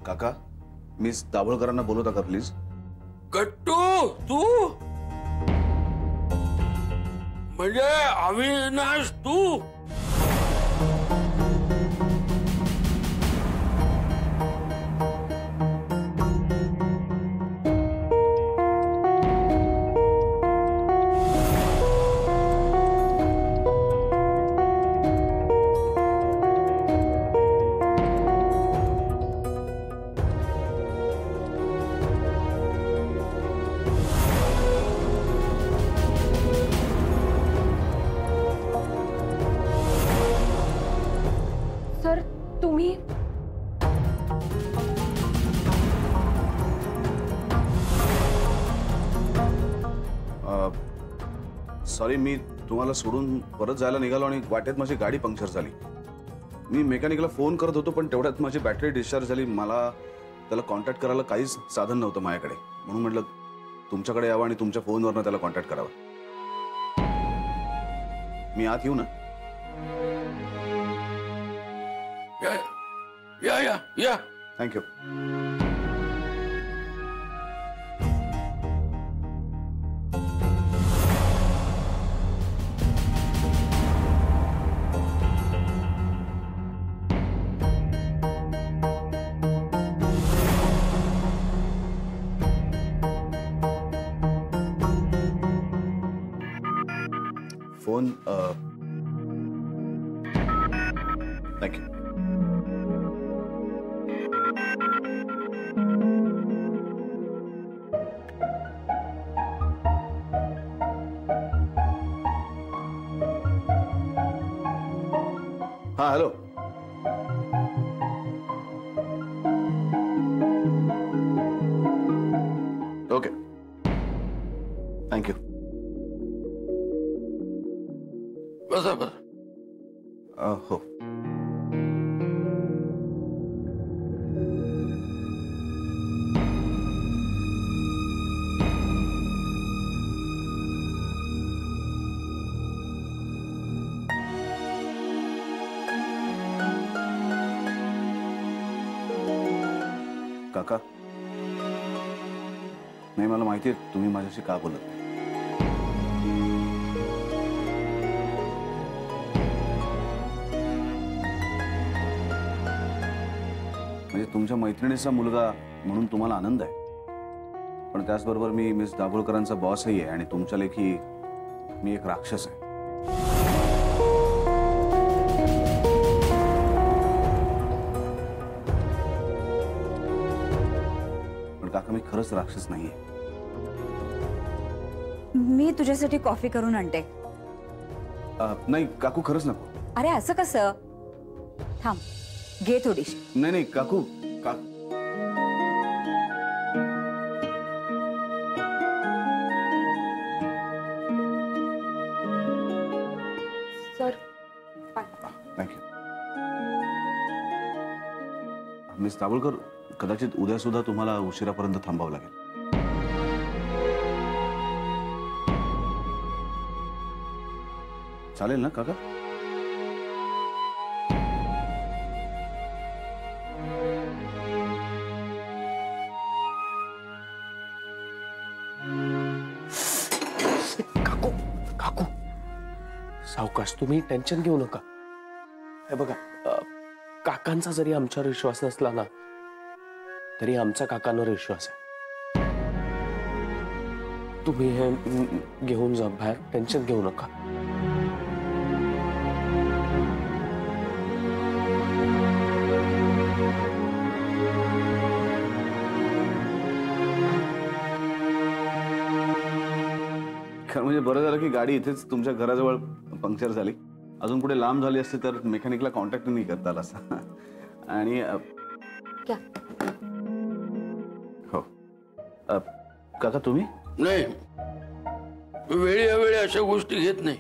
काका, मिस दाभोळकरांना बोलवता का प्लीज? गट्टू, तू म्हणजे अविनाश तू? सर तुम्ही सॉरी, मी तुम्हाला सोडून परत जायला निघालो आणि वाटेत माझी गाडी पंक्चर झाली. मी मेकॅनिकला फोन करत होतो पण तेवढ्यात माझी बॅटरी डिस्चार्ज झाली. मला त्याला कॉन्टॅक्ट करायला काहीच साधन नव्हतं माझ्याकडे, म्हणून म्हटलं तुमच्याकडे यावं आणि तुमच्या फोनवरनं त्याला कॉन्टॅक्ट करावा. मी आत येऊ ना? या. थँक्यू. Phone thank you. हाँ हेलो. Okay, thank you. बसा बसा. हो. काका, नाही मला माहिती आहे तुम्ही माझ्याशी का बोलत नाही. म्हणजे तुमच्या मैत्रिणीचा मुलगा म्हणून तुम्हाला आनंद आहे, पण त्याचबरोबर मी मिस दाभोळकरांचा बॉसही आहे आणि तुमच्या लेखी मी एक राक्षस आहे. पण काका, मी खरंच राक्षस नाहीये. मी तुझ्यासाठी कॉफी करून आणते. नाही काकू, खरंच नको. अरे असं कसं? थांब, घे थोडीशी. नाही काकू. Sir thank you. मिस दाभोळकर, कदाचित उद्या सुद्धा तुम्हाला उशिरापर्यंत थांबावं लागेल. चालेल ना काका? काकू काकू सावकाश, तुम्ही टेन्शन घेऊ नका. हे बघा, काकांचा जरी आमच्यावर विश्वास नसला ना तरी आमचा काकांवर विश्वास आहे. तुम्ही हे घेऊन जा बाहेर, टेन्शन घेऊ नका. खरं म्हणजे बरं झालं की गाडी इथेच तुमच्या घराजवळ पंक्चर झाली. अजून पुढे लांब झाली असते तर मेकॅनिकला कॉन्टॅक्ट नाही करता आला असता. आणि हो काका, तुम्ही? नाही, वेळी अवेळी अशा गोष्टी घेत नाही.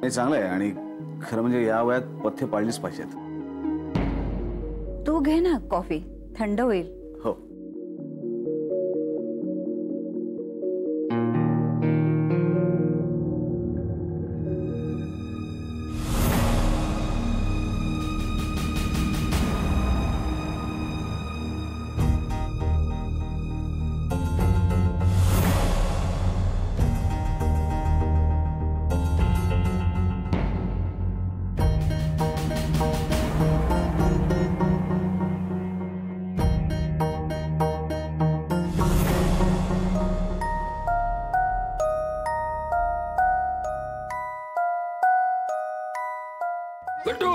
हे चांगलं आहे आणि खरं म्हणजे या वयात पथ्य पाळलीच पाहिजेत. तू घे ना कॉफी, थंड होईल. हो. गट्टू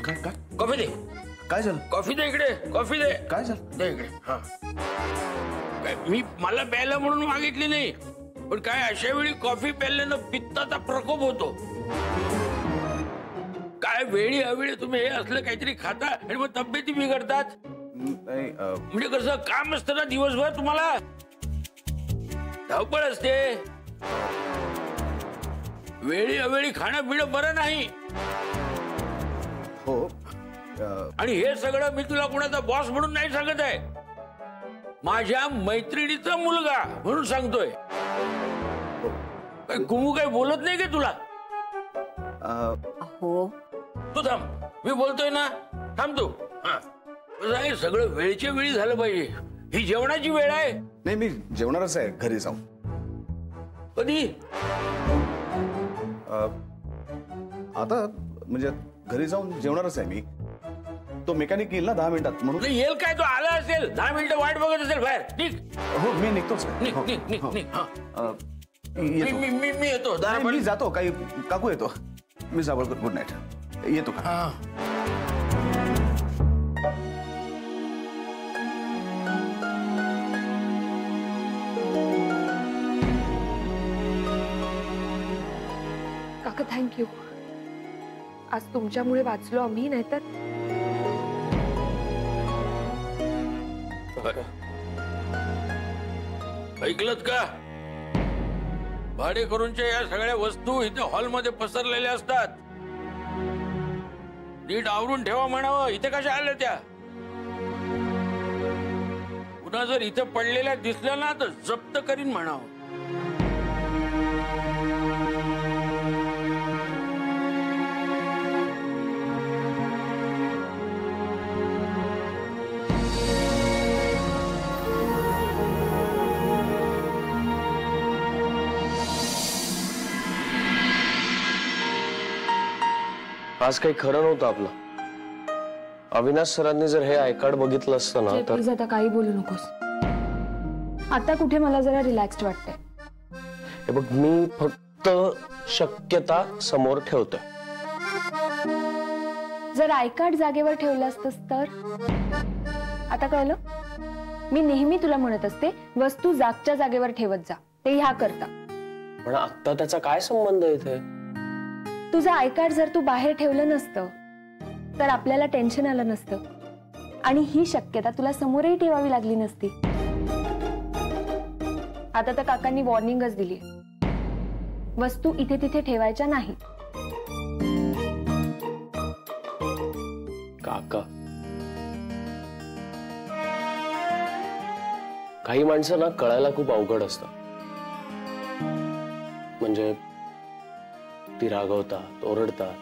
काय काय कॉफी दे, काय झालं कॉफी दे इकडे, कॉफी दे. काय झालं दे इकडे. हा काय, मी मला प्यायला म्हणून मागितली नाही, पण काय अशा वेळी कॉफी प्यायल्यानं पित्ताचा प्रकोप होतो. काय वेळी अवेळी तुम्ही हे असलं काहीतरी खाता आणि मग तब्येती बिघडतात. नाही म्हणजे कसं काम असतं ना दिवसभर, तुम्हाला धावपळ असते. वेळी अवेळी खाणं पिणं बरं नाही. हो आणि हे सगळं मी तुला कोणाचा बॉस म्हणून नाही सांगत आहे, माझ्या मैत्रिणीचा मुलगा म्हणून सांगतोय. कुमू काही बोलत नाही का तुला? हो तू थांब, मी बोलतोय ना, थांब तू. हा, कसं आहे, सगळं वेळच्या वेळी झालं पाहिजे. ही जेवणाची वेळ आहे. नाही मी जेवणारच आहे घरी जाऊन. कधी? आता म्हणजे घरी जाऊन जेवणारच आहे मी. तो मेकॅनिक येईल ना 10 मिनिटात म्हणून. नाही येईल काय, तो आला असेल 10 मिनिटं वाट बघत असेल बाहेर. निघ हो मी निघतोच. निघ हो, निघ निघ हो. निघ. हा. येतो. मी येतो. नाही, मी जातो. काही काकू येतो. मी जावळ. Good night. येतो का? हा. काका थँक्यू. आज तुमच्यामुळे वाचलो आम्ही, नाहीतर ऐकलत का? भाडेकरूंच्या या सगळ्या वस्तू इथे हॉलमध्ये पसरलेल्या असतात. नीट आवरून ठेवा म्हणावं. इथे कशा आल्या त्या? पुन्हा जर इथे पडलेल्या दिसल्या ना तर जप्त करीन म्हणावं. आज काही खरं नव्हतं आपलं. अविनाश सरांनी जर हे आय कार्ड बघितलं असतं ना तर. प्लीज आता काही बोलू नकोस. आता कुठे मला जरा रिलॅक्स्ड वाटतंय. हे बघ, मी फक्त शक्यता समोर ठेवतोय. जर आय कार्ड जागेवर ठेवलं असतंस तर. आता कळलं? मी नेहमी तुला म्हणत असते वस्तू जागच्या जागेवर ठेवत जा, ते ह्या करता. पण आता त्याचा काय संबंध इथे? तुझं आय कार्ड जर तू बाहेर ठेवलं नसतं तर आपल्याला टेन्शन आलं नसतं आणि ही शक्यता तुला समोरही ठेवावी लागली नसती. आता तर काकांनी वॉर्निंगच दिली, वस्तू इथे तिथे ठेवायच्या नाही. काका, काही माणसं ना कळायला खूप अवघड असतं. म्हणजे ती रागवतात, ओरडतात,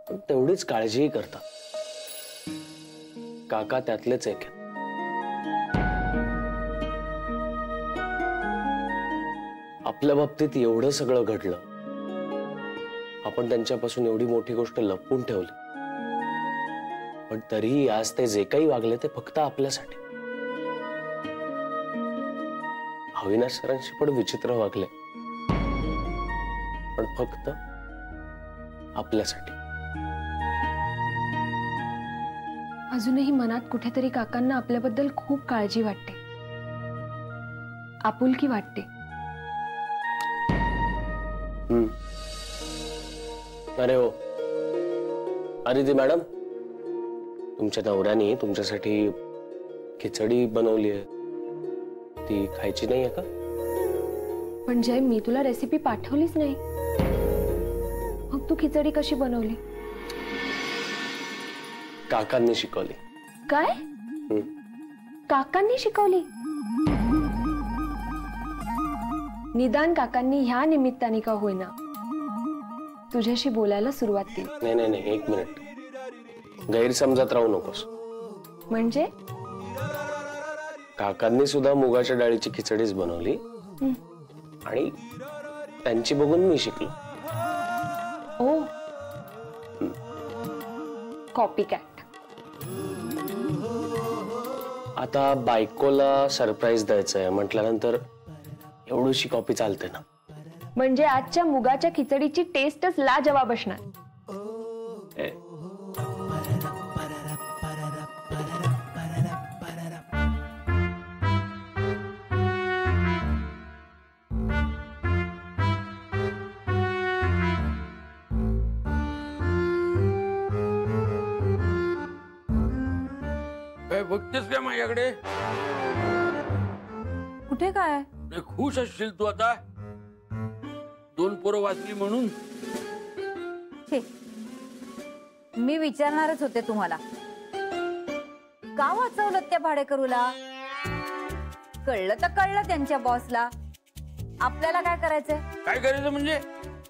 पण तेवढीच काळजीही करतात. काका त्यातलेच एक आहेत. आपल्या बाबतीत एवढं सगळं घडलं, आपण त्यांच्यापासून एवढी मोठी गोष्ट लपवून ठेवली, पण तरीही आज ते जे काही वागले ते फक्त आपल्यासाठी. अविनाश सरांशी पण विचित्र वागले, पण फक्त आपल्यासाठी. अजूनही मनात कुठेतरी काकांना आपल्याबद्दल खूप काळजी वाटते, आपुलकी वाटते. अरे हो, अरे ती मॅडम, तुमच्या नवऱ्याने तुमच्यासाठी खिचडी बनवली आहे, ती खायची नाहीये का? पण जय, मी तुला रेसिपी पाठवलीच नाही, मग तू खिचडी कशी बनवली? काकांनी शिकवली. काय? काकांनी शिकवली? निदान काकांनी ह्या निमित्ताने का होईना तुझ्याशी बोलायला सुरुवात केली. नाही नाही नाही, एक मिनिट, गैरसमजात राहू नकोस. म्हणजे काकांनी सुद्धा मुगाच्या डाळीची खिचडीच बनवली आणि त्यांची बघून मी शिकलो. ओ, कॉपी कॅट. आता बायकोला सरप्राईज द्यायचंय म्हटल्यानंतर एवढीशी कॉपी चालते ना. म्हणजे आजच्या मुगाच्या खिचडीची टेस्टच लाजवाब असणार. ए, काय बघतेस काय माझ्याकडे? कुठे काय? नाही, खुश असशील तू आता 2 पोरं वाचली म्हणून. छे, मी विचारणारच होते तुम्हाला, का वाचवलं त्या भाडेकरूला? कळलं तर कळलं त्यांच्या बॉसला, आपल्याला काय करायचंय? काय करायचं म्हणजे?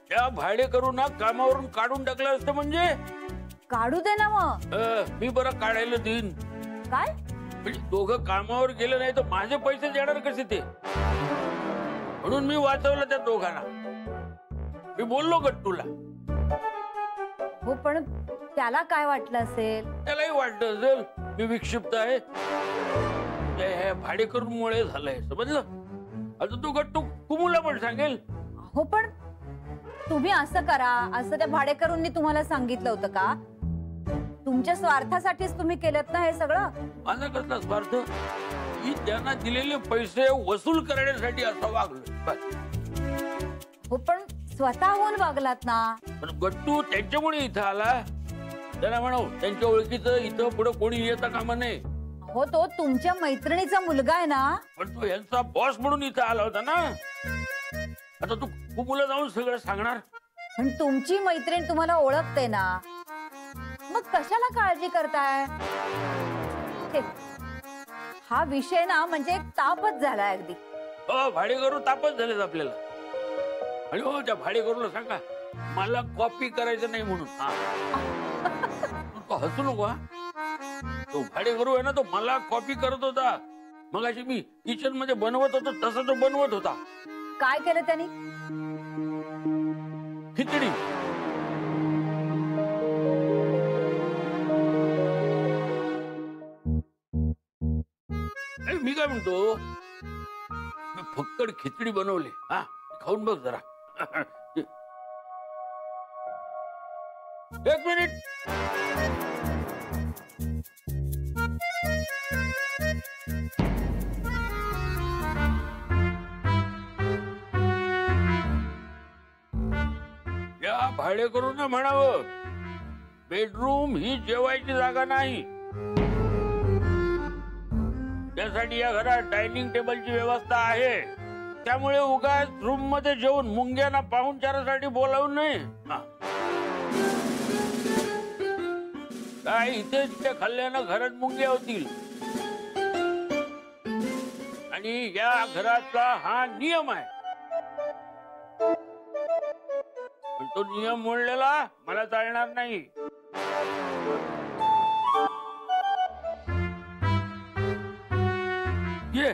त्या भाडेकरू ना कामावरून काढून टाकलं असतं म्हणजे. काढू दे ना मग. मी बरं काढायला देईन. काय? म्हणजे दोघं कामावर गेले नाही तर माझे पैसे देणार कसे ते? म्हणून मी वाचवलं त्या दोघांना. मी बोललो गट्टूला. हो, पण त्याला काय वाटलं असेल? त्यालाही वाटलं असेल मी विक्षिप्त आहे. ते भाडेकरूमुळे झालंय, समजलं? आता तू गट्टू कुमूला पण सांगेल. हो, पण तुम्ही असं करा असं त्या भाडेकरूंनी तुम्हाला सांगितलं होतं का? तुमच्या स्वार्थासाठीच तुम्ही केलं ना हे सगळं? माझा कसला स्वार्थ? मी त्यांना दिलेले पैसे वसूल करण्यासाठी असं वागलो. हो, पण स्वतःहून वागलात ना. पण गट्टू त्यांच्यामुळे इथं आला. त्यांना म्हणाव त्यांच्या ओळखीचं इथं पुढे कोणी येता कामा नये. हो, तो तुमच्या मैत्रिणीचा मुलगा आहे ना. पण तो यांचा बॉस म्हणून इथं आला होता ना. आता तू कुमूला जाऊन सगळं सांगणार? पण तुमची मैत्रीण तुम्हाला ओळखते ना, मग कशाला काळजी करताय? हे, हा विषय ना म्हणजे एक तापच झालाय अगदी. हो, भाडेकरू तापच झालेत आपल्याला. आणि हो, त्या भाडेकरूला सांगा मला कॉपी करायचं नाही म्हणून. तू हसू नको. तो भाडेकरू आहे ना, तो मला कॉपी करत होता. मग अशी मी किचन मध्ये बनवत होतो तसं तो बनवत होता. काय केलं त्यांनी? खिचडी. मी काय म्हणतो, मी फक्कड खिचडी बनवली. हा, खाऊन बघ जरा. 1 मिनिट. या भाडेकरूंना म्हणावं बेडरूम ही जेवायची जागा नाही. त्यासाठी या घरात डायनिंग टेबलची व्यवस्था आहे. त्यामुळे उगाच रूम मध्ये जेवून मुंग्यांना पाहुणचारासाठी बोलावून नाही. काय इथे तिथे खाल्ल्यानं घरात मुंग्या होतील. आणि या घराचा हा नियम आहे. पण तो नियम मोडलेला मला चालणार नाही. ये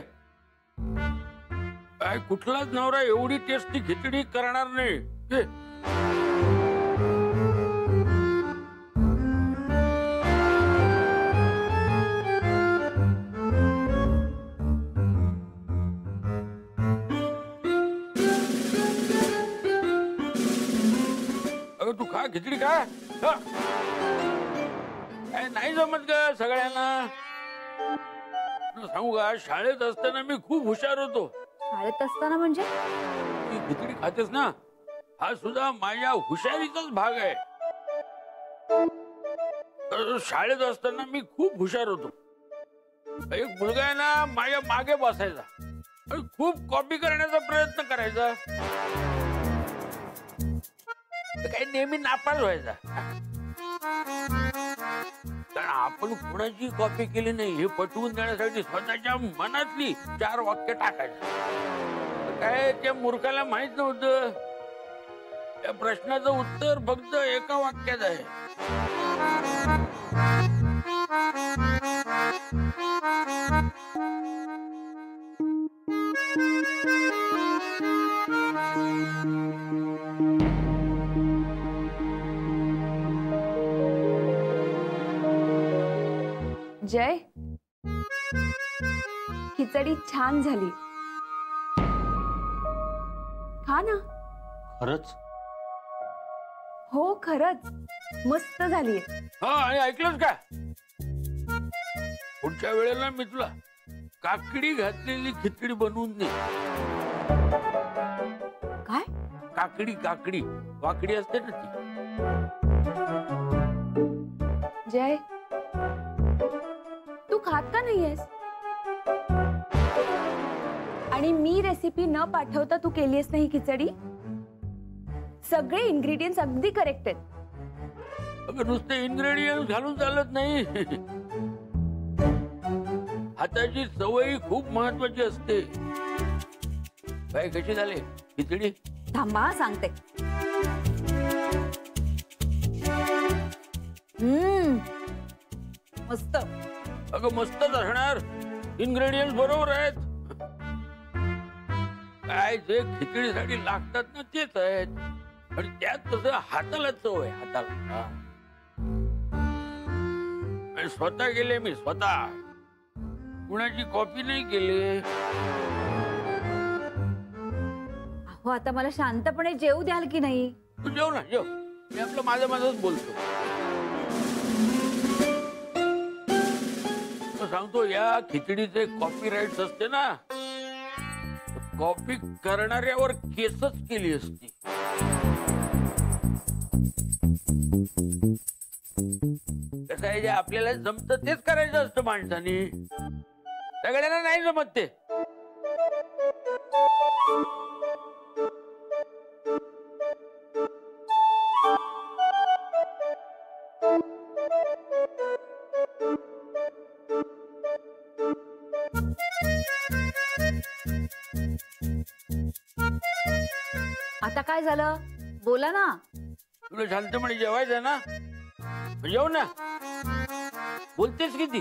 काय कुठलाच नवरा एवढी टेस्टी खिचडी करणार नाही. ये. अगं तू खा खिचडी खा. काय नाही जमत ग सगळ्यांना. सांगू का, शाळेत असताना मी खूप हुशार होतो. शाळेत असताना म्हणजे? ती खिचडी खातेस ना, हा सुद्धा माझ्या हुशारीचाच भाग आहे. शाळेत असताना मी खूप हुशार होतो. एक मुलगा आहे ना माझ्या मागे बसायचा आणि खूप कॉपी करण्याचा प्रयत्न करायचा. काही नेहमी नापास व्हायचा. कारण आपण कुणाची कॉपी केली नाही हे पटवून देण्यासाठी स्वतःच्या मनातली 4 वाक्य टाकायचं. काय त्या मूर्खाला माहित नव्हतं त्या प्रश्नाचं उत्तर फक्त एका वाक्यात आहे. जय, खिचडी छान झाली. खा ना. खरंच? हो खरंच मस्त झालीये. हा आणि ऐकलंस का, पुढच्या वेळेला मी तुला काकडी घातलेली खिचडी बनवून दे. काय? काकडी काकडी वाकडी असते ना ती. जय, तू खात का नाहीयेस? आणि मी रेसिपी न पाठवता तू केलीयस ना ही खिचडी? सगळे इन्ग्रेडियंट्स अगदी करेक्ट आहेत. अगं नुसते इन्ग्रेडियंट घालून चालत नाही. हाताची सवय खूप महत्वाची असते. काय कशी झाली खिचडी? थांबा सांगते. मस्त. अगं मस्तच असणार, इन्ग्रेडियंट बरोबर आहेत. काय जे खिचडीसाठी लागतात ना तेच आहेत. आणि त्यात तसं हाताला चव आहे, हाताला. आणि स्वतः गेले मी, स्वतः. कुणाची कॉपी नाही केली. हो आता मला शांतपणे जेवू द्याल की नाही? तू जेव ना, जेव. मी आपलं माझंच बोलतो. सांगतो, या खिचडीचे कॉपीराइट्स असते ना, कॉपी करणाऱ्यावर केसच केली असती. कसं आहे, जे आपल्याला जमतं तेच करायचं असतं माणसाने. सगळ्यांना नाही जमत ते. आता काय झालं? बोला ना. तुला शांतपणे जेवायचं ना, जेव ना. बोलतेस किती?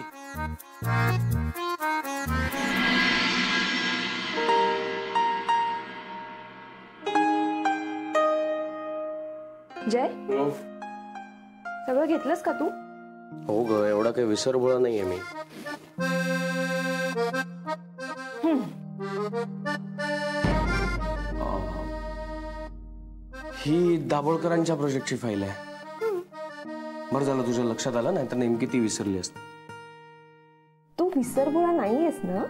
जय, सगळं घेतलंस का तू? हो ग, एवढा काही विसरभोळा नाहीये मी. ही दाभोळकरांच्या प्रोजेक्टची फाईल आहे. बरं झालं तुझ्या लक्षात आलं, नाही तर नेमकी ती विसरली असते. तू विसरभोळा नाहीयेस ना?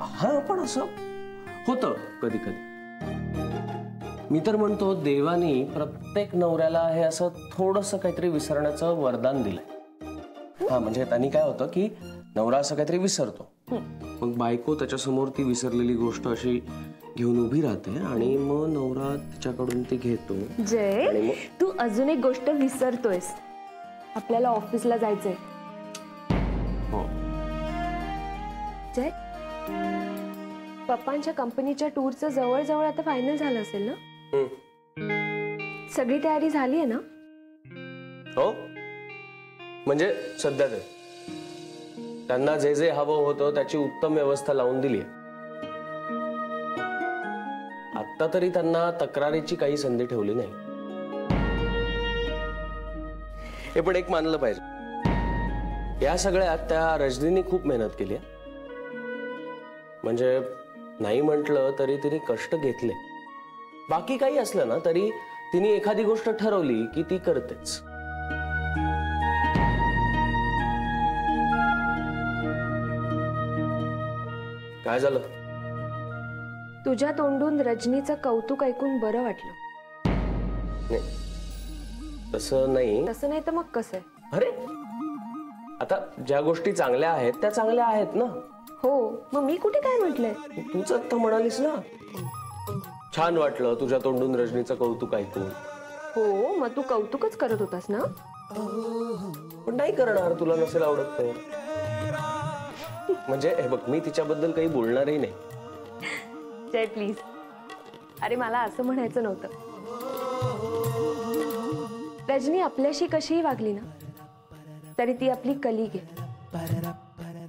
हा, पण असं होतं कधी कधी. मी तर म्हणतो, देवानी प्रत्येक नवऱ्याला हे असं थोडंसं काहीतरी विसरण्याचं वरदान दिलंय. हा, म्हणजे त्यांनी काय होतं की नवरा असं काहीतरी विसरतो, मग बायको त्याच्यासमोर ती विसरलेली गोष्ट अशी घेऊन उभी राहते आणि मग नवरा तिच्याकडून ती घेतो. जय, तू अजून एक गोष्ट विसरतोयस. आपल्याला ऑफिसला जायचंय. हो. जय, पप्पांच्या कंपनीच्या टूरचं जवळ आता फायनल झालं असेल ना? सगळी तयारी झाली आहे ना? हो, म्हणजे सध्या ते त्यांना जे जे हवं होतं त्याची उत्तम व्यवस्था लावून दिली. आता तरी त्यांना तक्रारीची काही संधी ठेवली नाही. हे पण एक मानलं पाहिजे, या सगळ्यात त्या रजनीने खूप मेहनत केली. म्हणजे नाही म्हटलं तरी तिने कष्ट घेतले. बाकी काही असलं ना तरी तिने एखादी गोष्ट ठरवली की ती करतेच. काय झालं? तुझ्या तोंडून रजनीचं कौतुक ऐकून बरं वाटलं. नाही, तसं नाही. तसं नाही तर मग कसं? अरे, आता ज्या गोष्टी चांगल्या आहेत त्या चांगल्या आहेत ना. हो, मग मी कुठे काय म्हटलंय? तूच आता म्हणालीस ना, छान वाटलं तुझ्या तोंडून रजनीचं कौतुक ऐकून. हो, मग तू कौतुकच करत होतास ना? पण नाही करणार, तुला नसेल आवडत तर. म्हणजे हे बघ, मी तिच्याबद्दल काही बोलणारही नाही. जय प्लीज. अरे मला असं म्हणायचं नव्हतं. रजनी आपल्याशी कशीही वागली ना तरी ती आपली कलीग आहे.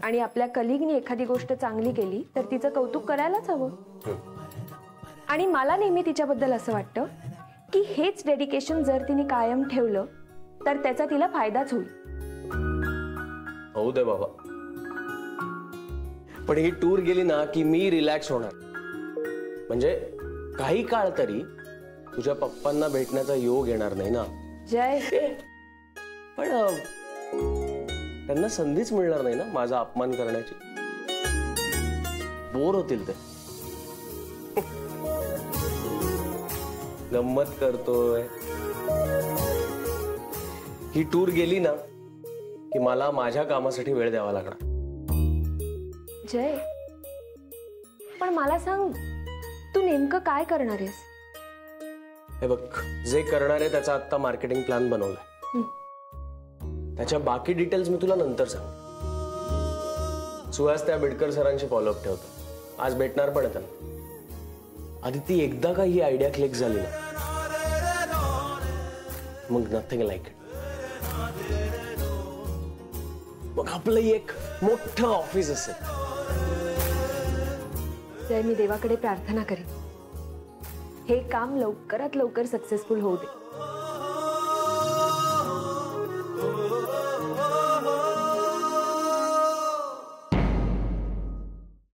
आणि आपल्या कलीगनी एखादी गोष्ट चांगली केली तर तिचं कौतुक करायलाच हवं. आणि मला नेहमी तिच्याबद्दल असं वाटतं की हेच डेडिकेशन जर तिने कायम ठेवलं तर त्याचा तिला फायदाच होईल. होऊ दे बाबा, पण ही टूर गेली ना की मी रिलॅक्स होणार. म्हणजे काही काळ तरी तुझ्या पप्पांना भेटण्याचा योग येणार नाही ना. जय, पण त्यांना संधीच मिळणार नाही ना माझा अपमान करण्याची. बोर होतील ते. गंमत करतोय. ही टूर गेली ना की मला माझ्या कामासाठी वेळ द्यावा लागणार. जय, पण मला सांग, तू नेमकं काय करणार आहेस? हे बघ, जे करणार आहे त्याचा आता मार्केटिंग प्लॅन बनवलाय. त्याच्या बाकी डिटेल्स मी तुला नंतर सांग. सुहास त्या बिडकर सरांशी फॉलोअप ठेवतो. आज भेटणार पण आहे त्यांना. आधी ती एकदा का ही आयडिया क्लिक झाली ना, मग नथिंग लाईक इट. मग आपलं एक मोठं ऑफिस असेल. जय, मी देवाकडे प्रार्थना करेन हे काम लवकरात लवकर सक्सेसफुल होऊ दे.